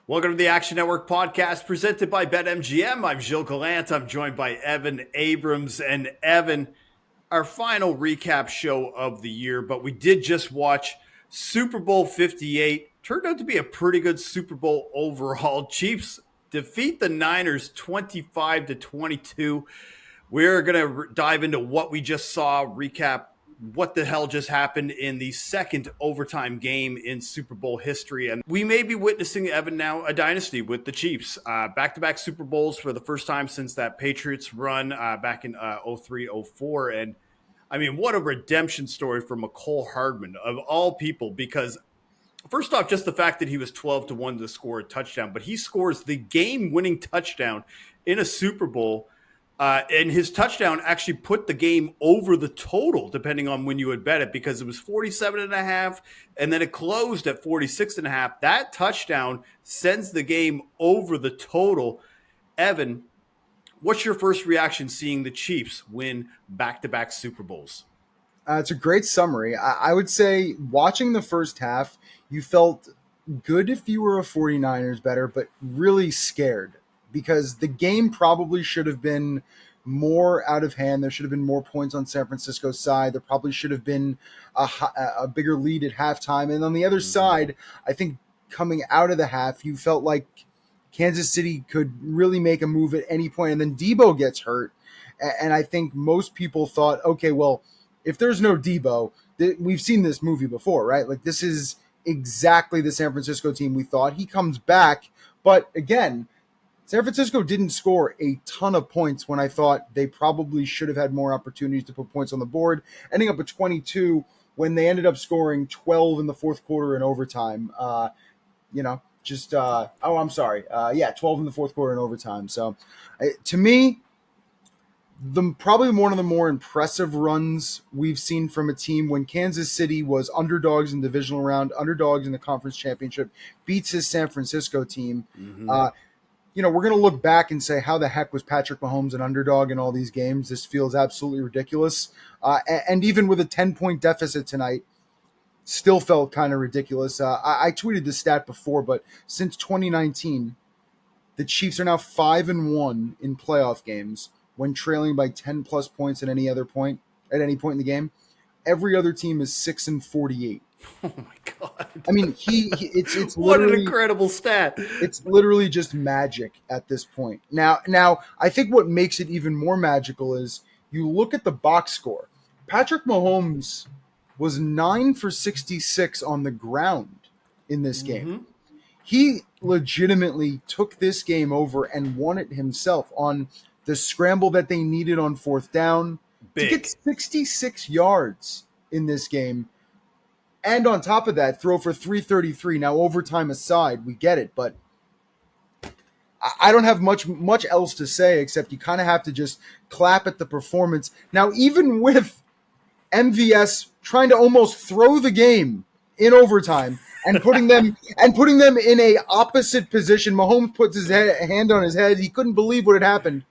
Welcome to the Action Network podcast presented by BetMGM. I'm Gilles Gallant. I'm joined by Evan Abrams. And Evan, our final recap show of the year, but we did just watch Super Bowl 58. Turned out to be a pretty good Super Bowl overall. Chiefs defeat the Niners 25-22. We're going to dive into what we just saw, recap what the hell just happened in the second overtime game in Super Bowl history. And we may be witnessing, Evan, now a dynasty with the Chiefs. Back-to-back Super Bowls for the first time since that Patriots run back in 03-04. And I mean, what a redemption story for McCole Hardman, of all people, because first off, just the fact that he was 12-1 to score a touchdown, but he scores the game-winning touchdown in a Super Bowl. And his touchdown actually put the game over the total, depending on when you would bet it, because it was 47.5, and then it closed at 46.5. That touchdown sends the game over the total. Evan, what's your first reaction seeing the Chiefs win back-to-back Super Bowls? It's a great summary. I would say watching the first half, you felt good if you were a 49ers better, but really scared because the game probably should have been more out of hand. There should have been more points on San Francisco's side. There probably should have been a bigger lead at halftime. And on the other side, I think coming out of the half, you felt like Kansas City could really make a move at any point. And then Debo gets hurt. And I think most people thought, okay, well, if there's no Debo, we've seen this movie before, right? Like, this is exactly the San Francisco team we thought. He comes back, but again, San Francisco didn't score a ton of points when I thought they probably should have had more opportunities to put points on the board, ending up at 22 when they ended up scoring 12 in the fourth quarter in overtime. 12 in the fourth quarter in overtime. So to me, probably one of the more impressive runs we've seen from a team when Kansas City was underdogs in divisional round, underdogs in the conference championship, beats his San Francisco team. We're going to look back and say, how the heck was Patrick Mahomes an underdog in all these games? This feels absolutely ridiculous. And even with a 10-point deficit tonight, still felt kind of ridiculous. I tweeted this stat before, but since 2019, the Chiefs are now 5-1 in playoff games when trailing by 10 plus points at any point in the game. Every other team is 6-48. Oh my God. I mean, it's what an incredible stat. It's literally just magic at this point. Now, I think what makes it even more magical is you look at the box score. Patrick Mahomes was 9 for 66 on the ground in this game. He legitimately took this game over and won it himself on the scramble that they needed on fourth down to get 66 yards in this game. And on top of that, throw for 333. Now, overtime aside, we get it, but I don't have much else to say except you kind of have to just clap at the performance. Now, even with MVS trying to almost throw the game in overtime and putting them in a opposite position, Mahomes puts his hand on his head. He couldn't believe what had happened.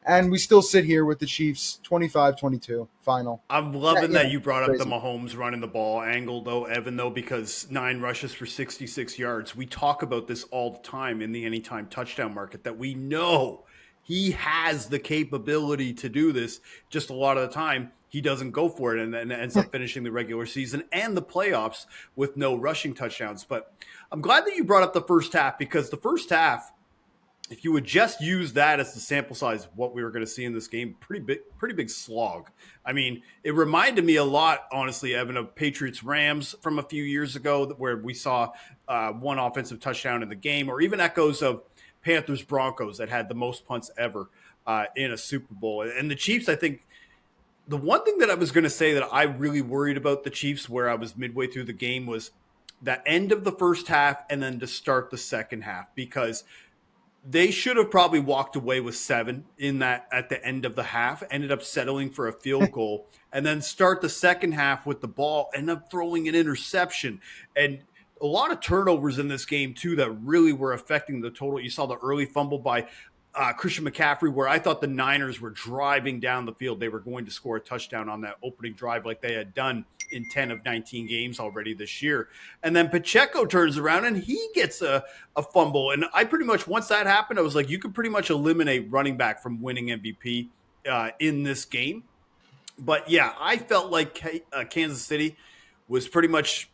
And we still sit here with the Chiefs 25-22 final. I'm loving that you brought up the Mahomes running the ball angle, though, Evan, because 9 rushes for 66 yards. We talk about this all the time in the anytime touchdown market, that we know he has the capability to do this. Just a lot of the time, he doesn't go for it and ends up finishing the regular season and the playoffs with no rushing touchdowns. But I'm glad that you brought up the first half, because the first half, if you would just use that as the sample size of what we were going to see in this game, pretty big slog. I mean, it reminded me a lot, honestly, Evan, of Patriots-Rams from a few years ago, where we saw one offensive touchdown in the game, or even echoes of Panthers-Broncos that had the most punts ever in a Super Bowl. And the Chiefs, I think, the one thing that I was going to say that I really worried about the Chiefs, where I was midway through the game, was that end of the first half and then to start the second half, because they should have probably walked away with 7 in that at the end of the half, ended up settling for a field goal, and then start the second half with the ball, end up throwing an interception. And a lot of turnovers in this game, too, that really were affecting the total. You saw the early fumble by Christian McCaffrey, where I thought the Niners were driving down the field. They were going to score a touchdown on that opening drive like they had done in 10 of 19 games already this year. And then Pacheco turns around and he gets a fumble. And I pretty much, once that happened, I was like, you could pretty much eliminate running back from winning MVP in this game. But yeah, I felt like Kansas City was pretty much,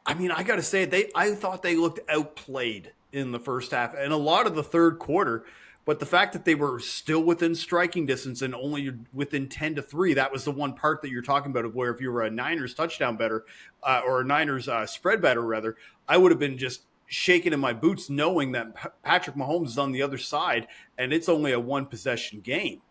I mean, I got to say, I thought they looked outplayed in the first half and a lot of the third quarter. But the fact that they were still within striking distance and only within 10-3, that was the one part that you're talking about of where if you were a Niners touchdown better or a Niners spread better, rather, I would have been just shaking in my boots knowing that Patrick Mahomes is on the other side and it's only a one possession game.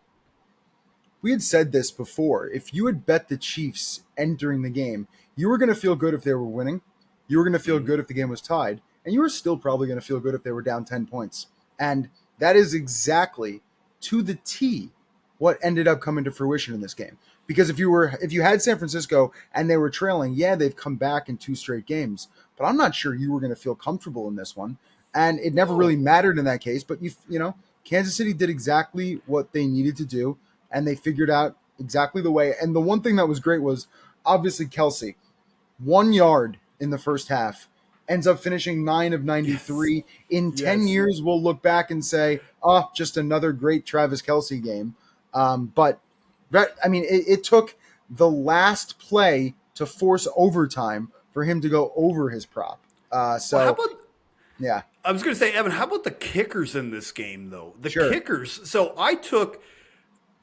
We had said this before. If you had bet the Chiefs entering the game, you were going to feel good if they were winning. You were going to feel good if the game was tied. And you were still probably going to feel good if they were down 10 points. And that is exactly to the T what ended up coming to fruition in this game. Because if you had San Francisco and they were trailing, yeah, they've come back in 2 straight games. But I'm not sure you were going to feel comfortable in this one. And it never really mattered in that case. But you know, Kansas City did exactly what they needed to do, and they figured out exactly the way. And the one thing that was great was obviously Kelsey, 1 yard in the first half, ends up finishing 9 of 93. Yes. In 10 years, we'll look back and say, oh, just another great Travis Kelsey game. But I mean, it took the last play to force overtime for him to go over his prop. Well, yeah. I was going to say, Evan, how about the kickers in this game, though? The Sure. kickers. So I took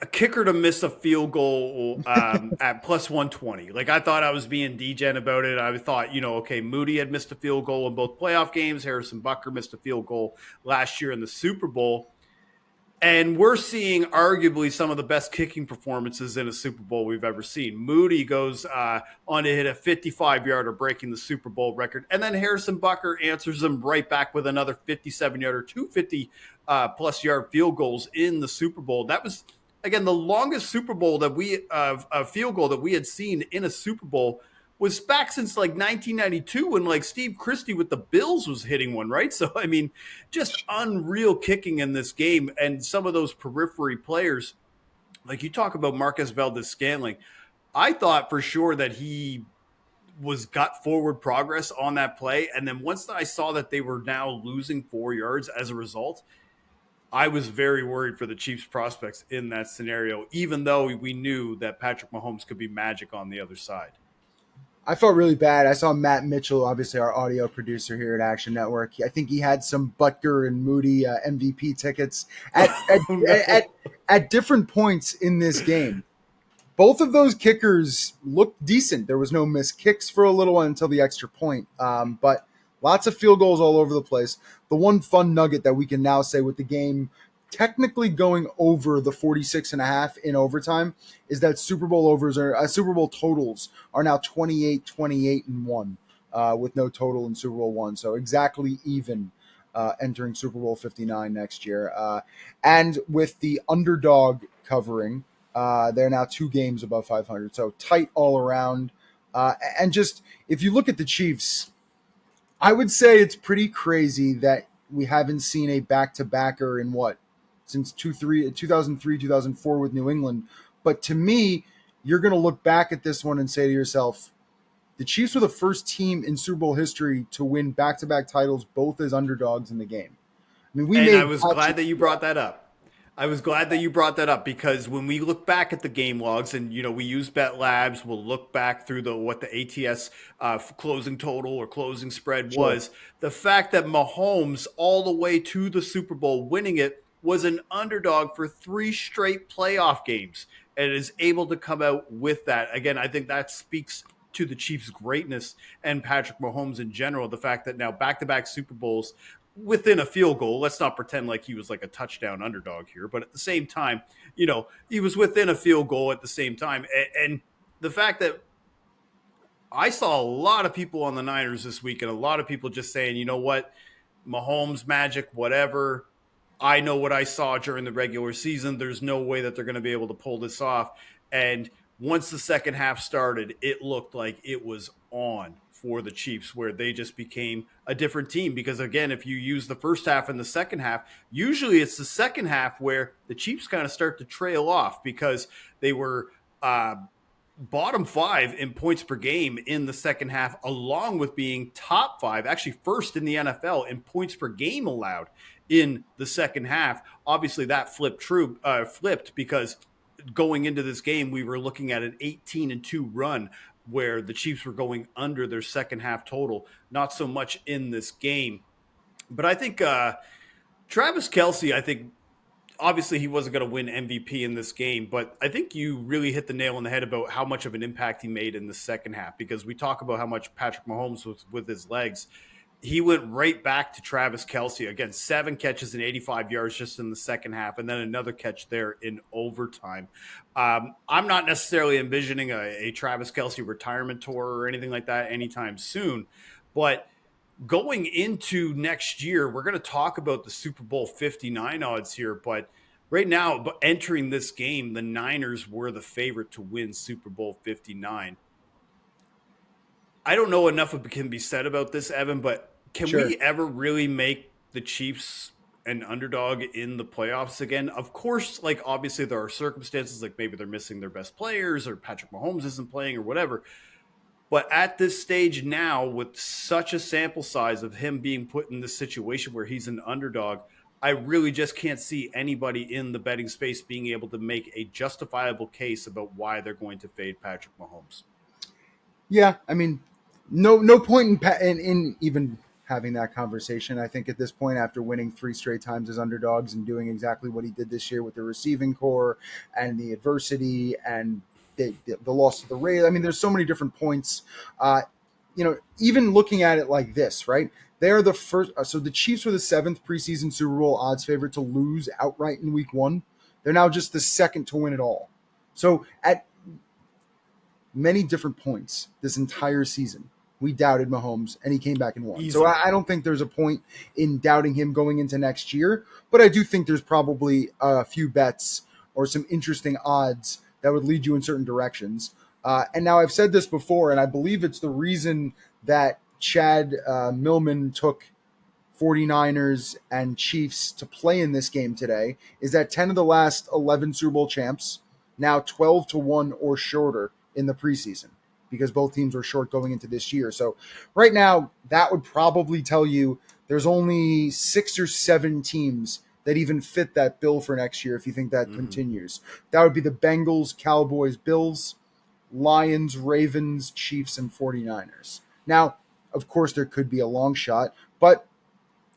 a kicker to miss a field goal at plus 120. Like, I thought I was being degen about it. I thought, you know, okay, Moody had missed a field goal in both playoff games. Harrison Butker missed a field goal last year in the Super Bowl. And we're seeing arguably some of the best kicking performances in a Super Bowl we've ever seen. Moody goes on to hit a 55-yarder, breaking the Super Bowl record. And then Harrison Butker answers him right back with another 57-yarder, 250-plus yard field goals in the Super Bowl. That was, again, the longest Super Bowl that a field goal that we had seen in a Super Bowl was back since like 1992 when like Steve Christie with the Bills was hitting one, right? So, I mean, just unreal kicking in this game. And some of those periphery players, like you talk about Marquez Valdez-Scantling, I thought for sure that he got forward progress on that play. And then once I saw that they were now losing 4 yards as a result, I was very worried for the Chiefs prospects in that scenario, even though we knew that Patrick Mahomes could be magic on the other side. I felt really bad. I saw Matt Mitchell, obviously our audio producer here at Action Network. I think he had some Butker and Moody MVP tickets at different points in this game. Both of those kickers looked decent. There was no missed kicks for a little while until the extra point. But lots of field goals all over the place. The one fun nugget that we can now say with the game technically going over the 46.5 in overtime is that Super Bowl totals are now 28, 28, and 1 with no total in Super Bowl 1. So exactly even entering Super Bowl 59 next year. And with the underdog covering, they're now 2 games above 500. So tight all around. And just, if you look at the Chiefs, I would say it's pretty crazy that we haven't seen a back-to-backer in since 2003, 2004 with New England. But to me, you're going to look back at this one and say to yourself, the Chiefs were the first team in Super Bowl history to win back-to-back titles, both as underdogs in the game. I mean, I was glad that you brought that up. I was glad that you brought that up because when we look back at the game logs and, you know, we use Bet Labs, we'll look back through what the ATS closing total or closing spread was. The fact that Mahomes all the way to the Super Bowl winning it was an underdog for 3 straight playoff games and is able to come out with that. Again, I think that speaks to the Chiefs' greatness and Patrick Mahomes in general. The fact that now back-to-back Super Bowls within a field goal. Let's not pretend like he was like a touchdown underdog here, but at the same time, you know, he was within a field goal at the same time. And the fact that I saw a lot of people on the Niners this week and a lot of people just saying, you know what, Mahomes magic, whatever. I know what I saw during the regular season. There's no way that they're going to be able to pull this off. And once the second half started, it looked like it was on for the Chiefs, where they just became a different team. Because again, if you use the first half and the second half, usually it's the second half where the Chiefs kind of start to trail off because they were bottom 5 in points per game in the second half, along with being top 5, actually first in the NFL in points per game allowed in the second half. Obviously, that flipped because going into this game, we were looking at an 18-2 run where the Chiefs were going under their second half total. Not so much in this game, but I think Travis Kelsey, I think obviously he wasn't going to win MVP in this game, but I think you really hit the nail on the head about how much of an impact he made in the second half, because we talk about how much Patrick Mahomes was with his legs. He went right back to Travis Kelsey again, 7 catches and 85 yards just in the second half, and then another catch there in overtime. I'm not necessarily envisioning a Travis Kelsey retirement tour or anything like that anytime soon, but going into next year, we're going to talk about the Super Bowl 59 odds here, but right now, entering this game, the Niners were the favorite to win Super Bowl 59. I don't know enough can be said about this, Evan, but can Sure. we ever really make the Chiefs an underdog in the playoffs again? Of course, like obviously there are circumstances like maybe they're missing their best players or Patrick Mahomes isn't playing or whatever. But at this stage now, with such a sample size of him being put in this situation where he's an underdog, I really just can't see anybody in the betting space being able to make a justifiable case about why they're going to fade Patrick Mahomes. Yeah, I mean, no point in even having that conversation. I think at this point, after winning 3 straight times as underdogs and doing exactly what he did this year with the receiving core and the adversity and the loss to the Rays, I mean, there's so many different points. Even looking at it like this, right? They are the first. So the Chiefs were the 7th preseason Super Bowl odds favorite to lose outright in Week 1. They're now just the second to win it all. So at many different points this entire season, we doubted Mahomes, and he came back and won. So Easily. I don't think there's a point in doubting him going into next year, but I do think there's probably a few bets or some interesting odds that would lead you in certain directions. And now I've said this before, and I believe it's the reason that Chad Millman took 49ers and Chiefs to play in this game today, is that 10 of the last 11 Super Bowl champs, now 12 to 1 or shorter in the preseason, because both teams were short going into this year. So right now, that would probably tell you there's only 6 or 7 teams that even fit that bill for next year if you think that continues. That would be the Bengals, Cowboys, Bills, Lions, Ravens, Chiefs, and 49ers. Now, of course, there could be a long shot, but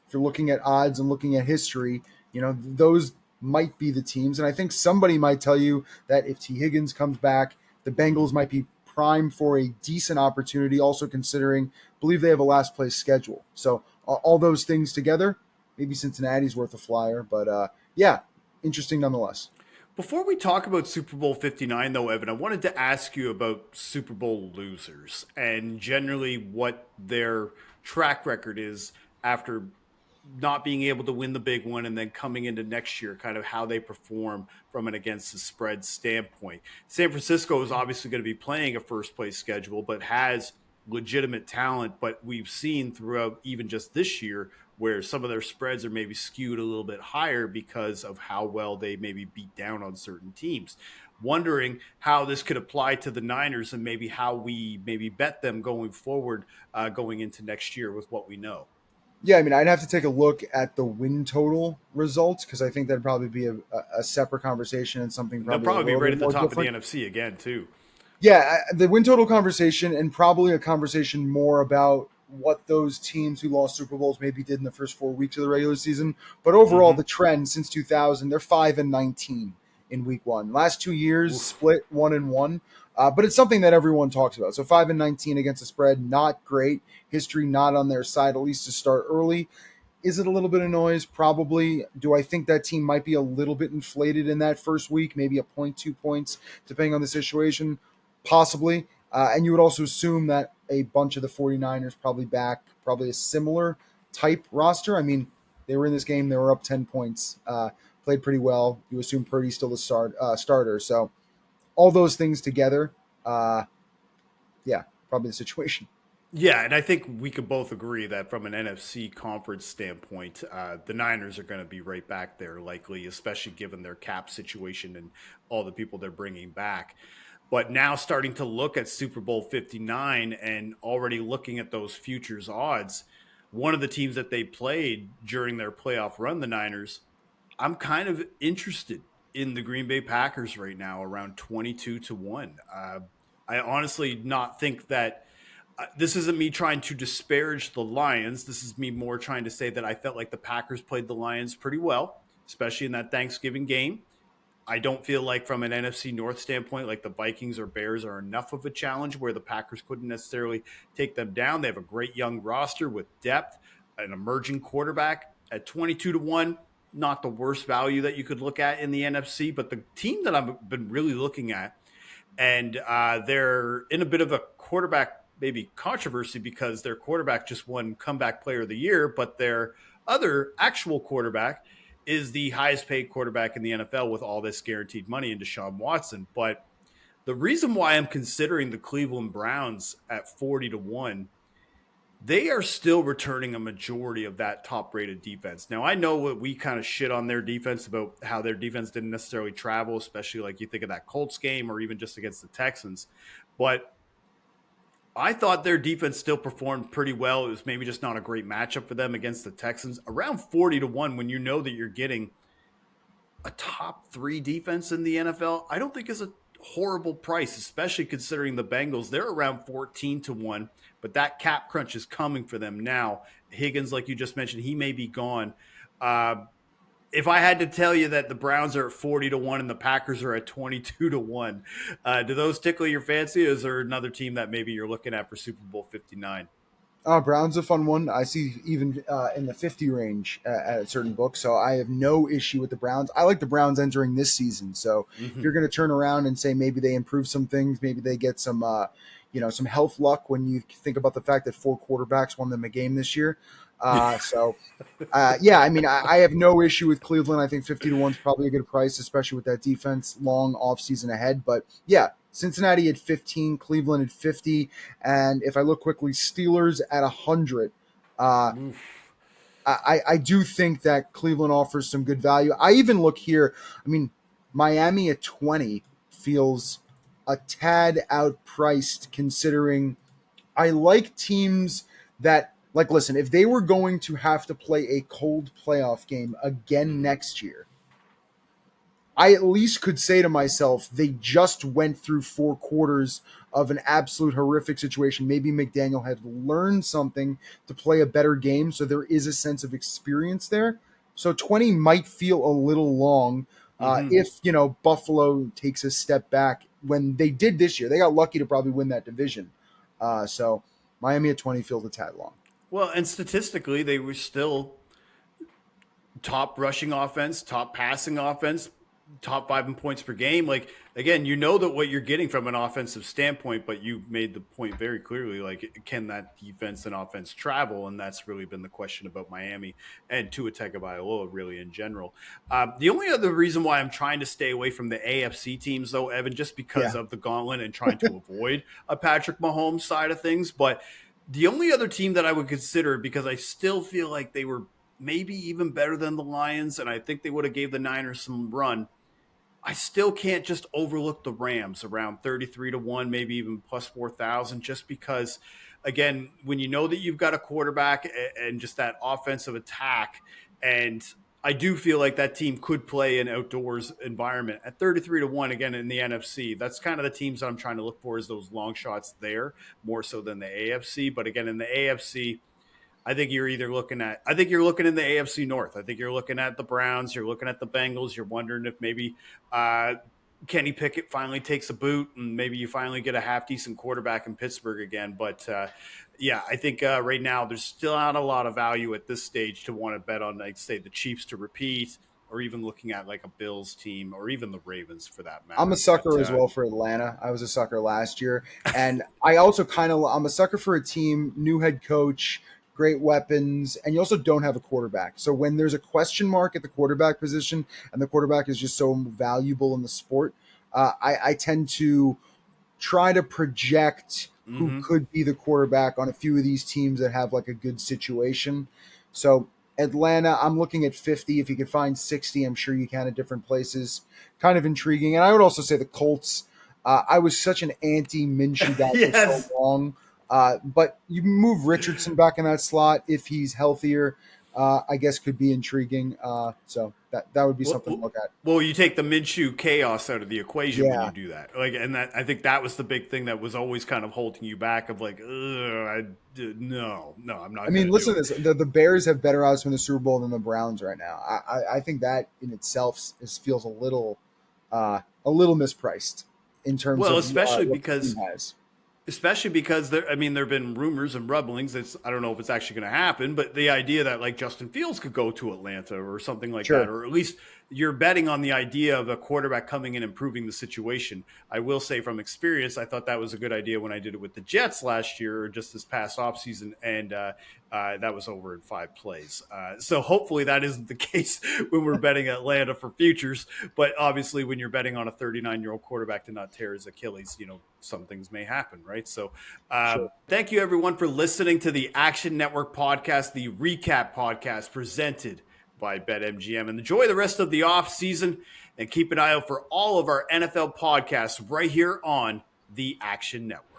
if you're looking at odds and looking at history, those might be the teams. And I think somebody might tell you that if T. Higgins comes back, the Bengals might be prime for a decent opportunity, also considering, I believe they have a last place schedule. So all those things together, maybe Cincinnati's worth a flyer. But yeah, interesting nonetheless. Before we talk about Super Bowl 59, though, Evan, I wanted to ask you about Super Bowl losers and generally what their track record is after not being able to win the big one and then coming into next year, kind of how they perform from an against the spread standpoint. San Francisco is obviously going to be playing a first place schedule, but has legitimate talent. But we've seen throughout even just this year where some of their spreads are maybe skewed a little bit higher because of how well they maybe beat down on certain teams. Wondering how this could apply to the Niners and maybe how we maybe bet them going forward, going into next year with what we know. Yeah, I mean, I'd have to take a look at the win total results because I think that'd probably be a separate conversation and something And they'll probably a probably be little right bit at the more top of the different. NFC again, too. Yeah, the win total conversation and probably a conversation more about what those teams who lost Super Bowls maybe did in the first 4 weeks of the regular season. But overall, Mm-hmm. the trend since 2000, they're 5-19 in Week 1. Last 2 years Oof. split 1-1, but it's something that everyone talks about. So 5-19 against the spread, not great. History not on their side, at least to start early. Is it a little bit of noise? Probably. Do I think that team might be a little bit inflated in that first week? Maybe a point, 2 points, depending on the situation? Possibly. And you would also assume that a bunch of the 49ers probably back, probably a similar type roster. I mean, they were in this game, they were up 10 points, played pretty well. You assume Purdy's still the starter. So all those things together, uh, yeah, probably the situation. Yeah, and I think we could both agree that from an NFC conference standpoint, the Niners are going to be right back there, likely, especially given their cap situation and all the people they're bringing back. But now starting to look at Super Bowl 59 and already looking at those futures odds, one of the teams that they played during their playoff run, the Niners, I'm kind of interested in the Green Bay Packers right now, around 22 to 1. I honestly not think that this isn't me trying to disparage the Lions. This is me more trying to say that I felt like the Packers played the Lions pretty well, especially in that Thanksgiving game. I don't feel like from an NFC North standpoint, like the Vikings or Bears are enough of a challenge where the Packers couldn't necessarily take them down. They have a great young roster with depth, an emerging quarterback at 22 to 1, not the worst value that you could look at in the NFC, but the team that I've been really looking at, and they're in a bit of a quarterback maybe controversy because their quarterback just won comeback player of the year, but their other actual quarterback is the highest paid quarterback in the NFL with all this guaranteed money in Deshaun Watson. But the reason why I'm considering the Cleveland Browns at 40 to 1, they are still returning a majority of that top rated defense. Now, I know what we kind of shit on their defense about how their defense didn't necessarily travel, especially like you think of that Colts game or even just against the Texans. But I thought their defense still performed pretty well. It was maybe just not a great matchup for them against the Texans. Around 40 to 1, when you know that you're getting a top 3 defense in the NFL, I don't think is a horrible price, especially considering the Bengals. They're around 14 to 1, but that cap crunch is coming for them now. Higgins, like you just mentioned, he may be gone. Uh, if I had to tell you that the Browns are at 40 to 1 and the Packers are at 22 to 1, do those tickle your fancy? Or is there another team that maybe you're looking at for Super Bowl 59? Brown's a fun one. I see even in the 50 range at a certain book. So I have no issue with the Browns. I like the Browns entering this season. So if Mm-hmm. you're going to turn around and say maybe they improve some things, maybe they get some, some health luck when you think about the fact that 4 quarterbacks won them a game this year. Yeah, I mean, I have no issue with Cleveland. I think 50 to 1 is probably a good price, especially with that defense, long offseason ahead. But yeah, Cincinnati at 15, Cleveland at 50. And if I look quickly, Steelers at 100. Uh, I do think that Cleveland offers some good value. I even look here. I mean, Miami at 20 feels a tad outpriced considering I like teams that like listen, if they were going to have to play a cold playoff game again Mm-hmm. next year, I at least could say to myself, they just went through 4 quarters of an absolute horrific situation. Maybe McDaniel had learned something to play a better game, so there is a sense of experience there. So 20 might feel a little long Mm-hmm. if, Buffalo takes a step back when they did this year. They got lucky to probably win that division. So Miami at 20 feels a tad long. Well, and statistically, they were still top rushing offense, top passing offense, top 5 in points per game. Like again, you know that what you're getting from an offensive standpoint, but you made the point very clearly. Like, can that defense and offense travel? And that's really been the question about Miami and Tua Tagovailoa, really in general. The only other reason why I'm trying to stay away from the AFC teams, though, Evan, just because Yeah. of the gauntlet and trying to avoid a Patrick Mahomes side of things, but the only other team that I would consider, because I still feel like they were maybe even better than the Lions, and I think they would have gave the Niners some run. I still can't just overlook the Rams around 33 to 1, maybe even plus 4,000, just because, again, when you know that you've got a quarterback and just that offensive attack, and I do feel like that team could play an outdoors environment at 33 to 1 again in the NFC. That's kind of the teams that I'm trying to look for, is those long shots there more so than the AFC. But again, in the AFC, I think you're looking in the AFC North. I think you're looking at the Browns, you're looking at the Bengals, you're wondering if maybe uh, Kenny Pickett finally takes a boot and maybe you finally get a half decent quarterback in Pittsburgh again. But yeah, I think right now there's still not a lot of value at this stage to want to bet on, like, say, the Chiefs to repeat, or even looking at like a Bills team or even the Ravens for that I'm a matter. But sucker as well for Atlanta. I was a sucker last year, and I also I'm a sucker for a team, new head coach, great weapons, and you also don't have a quarterback. So when there's a question mark at the quarterback position, and the quarterback is just so valuable in the sport, I tend to try to project who mm-hmm. could be the quarterback on a few of these teams that have like a good situation. So Atlanta, I'm looking at 50. If you could find 60, I'm sure you can at different places. Kind of intriguing. And I would also say the Colts. I was such an anti Minshew guy for so Yes. long. But you move Richardson back in that slot if he's healthier. I guess could be intriguing. So that would be Well, something to look at. well, you take the Minshew chaos out of the equation when you Yeah, do that. Like, and that I think that was the big thing that was always kind of holding you back. Of like, no, I'm I not going mean, to do listen it. to this. The Bears have better odds to win the Super Bowl than the Browns right now. I think that in itself feels a little mispriced in terms Well, of what the team has. especially because there, I mean, there have been rumors and rumblings. I don't know if it's actually going to happen, but the idea that like Justin Fields could go to Atlanta or something like that, Sure, or at least you're betting on the idea of a quarterback coming in and improving the situation. I will say from experience, I thought that was a good idea when I did it with the Jets last year or just this past offseason. And that was over in 5 plays. So hopefully that isn't the case when we're betting Atlanta for futures. But obviously, when you're betting on a 39-year-old quarterback to not tear his Achilles, some things may happen, right? So, sure. thank you everyone for listening to the Action Network podcast, the recap podcast presented by BetMGM. And enjoy the rest of the off season and keep an eye out for all of our NFL podcasts right here on the Action Network.